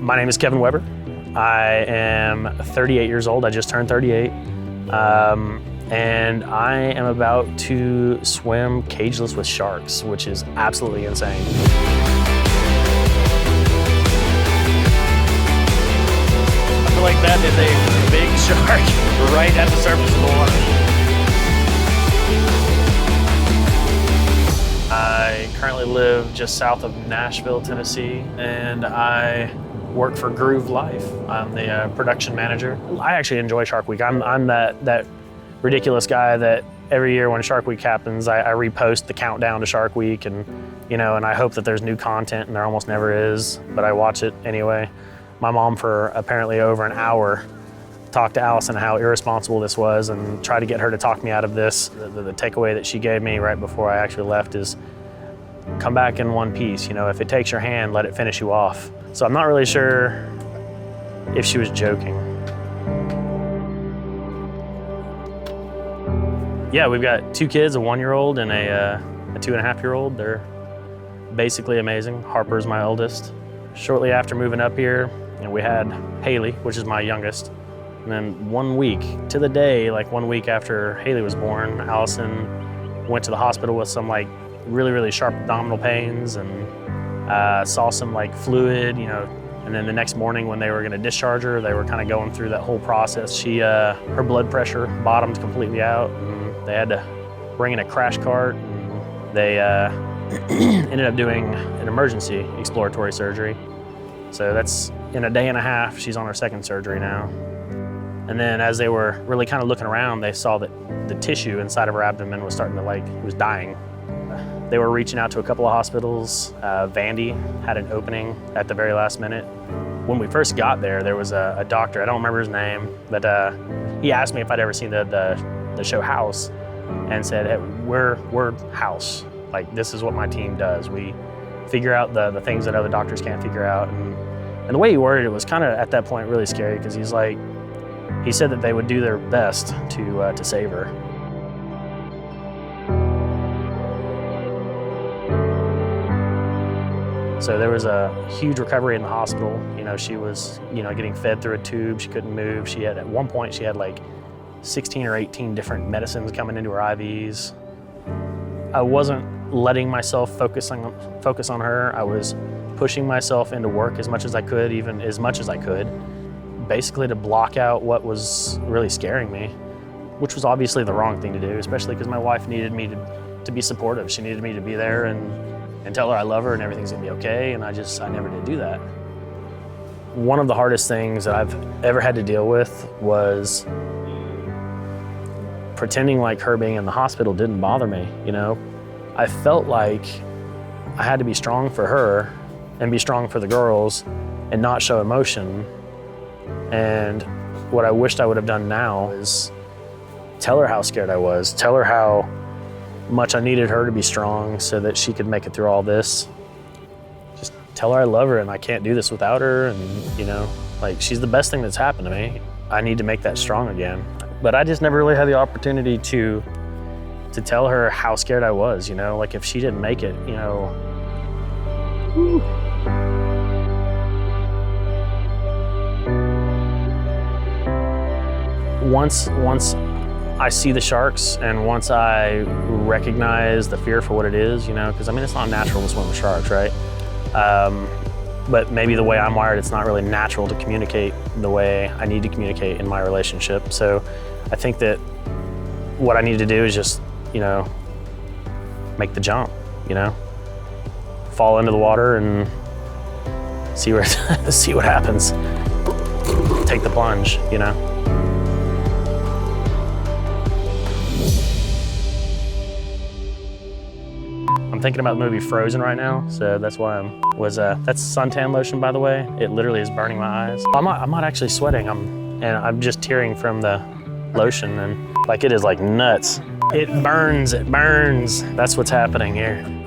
My name is Kevin Weber. I am 38 years old. I just turned 38. And I am about to swim cageless with sharks, which is absolutely insane. I feel like that is a big shark right at the surface of the water. I currently live just south of Nashville, Tennessee, and I work for Groove Life. I'm the production manager. I actually enjoy Shark Week. I'm that ridiculous guy that every year when Shark Week happens, I repost the countdown to Shark Week, and and I hope that there's new content, and there almost never is, but I watch it anyway. My mom, for apparently over an hour, talked to Allison how irresponsible this was and tried to get her to talk me out of this. The takeaway that she gave me right before I actually left is, come back in one piece. If it takes your hand, let it finish you off. So I'm not really sure if she was joking. Yeah, we've got 2 kids, a 1-year-old and a 2.5-year-old. They're basically amazing. Harper's my oldest. Shortly after moving up here, we had Haley, which is my youngest. And then 1 week to the day, like 1 week after Haley was born, Allison went to the hospital with some really, really sharp abdominal pains and saw some fluid, and then the next morning when they were gonna discharge her, they were kind of going through that whole process. Her blood pressure bottomed completely out, and they had to bring in a crash cart, and they ended up doing an emergency exploratory surgery. So that's in a day and a half, she's on her 2nd surgery now. And then as they were really kind of looking around, they saw that the tissue inside of her abdomen was starting to it was dying. They were reaching out to a couple of hospitals. Vandy had an opening at the very last minute. When we first got there, there was a doctor, I don't remember his name, but he asked me if I'd ever seen the show House, and said, hey, we're House. This is what my team does. We figure out the things that other doctors can't figure out. And the way he worded it was kind of, at that point, really scary, because he said that they would do their best to save her. So there was a huge recovery in the hospital. She was, getting fed through a tube. She couldn't move. At one point, she had 16 or 18 different medicines coming into her IVs. I wasn't letting myself focus on her. I was pushing myself into work as much as I could, even as much as I could, basically to block out what was really scaring me, which was obviously the wrong thing to do, especially because my wife needed me to be supportive. She needed me to be there and tell her I love her and everything's gonna be okay, and I never did do that. One of the hardest things that I've ever had to deal with was pretending like her being in the hospital didn't bother me, I felt like I had to be strong for her and be strong for the girls and not show emotion. And what I wished I would have done now is tell her how scared I was, tell her how much I needed her to be strong so that she could make it through all this. Just tell her I love her and I can't do this without her, and she's the best thing that's happened to me. I need to make that strong again. But I just never really had the opportunity to tell her how scared I was, if she didn't make it, Whew. Once I see the sharks, and once I recognize the fear for what it is, because it's not natural to swim with sharks, right? But maybe the way I'm wired, it's not really natural to communicate the way I need to communicate in my relationship. So I think that what I need to do is just, make the jump, fall into the water and see what happens. Take the plunge, I'm thinking about the movie Frozen right now, so that's why that's suntan lotion, by the way. It literally is burning my eyes. I'm not actually sweating, I'm just tearing from the lotion, and it is nuts. It burns, That's what's happening here.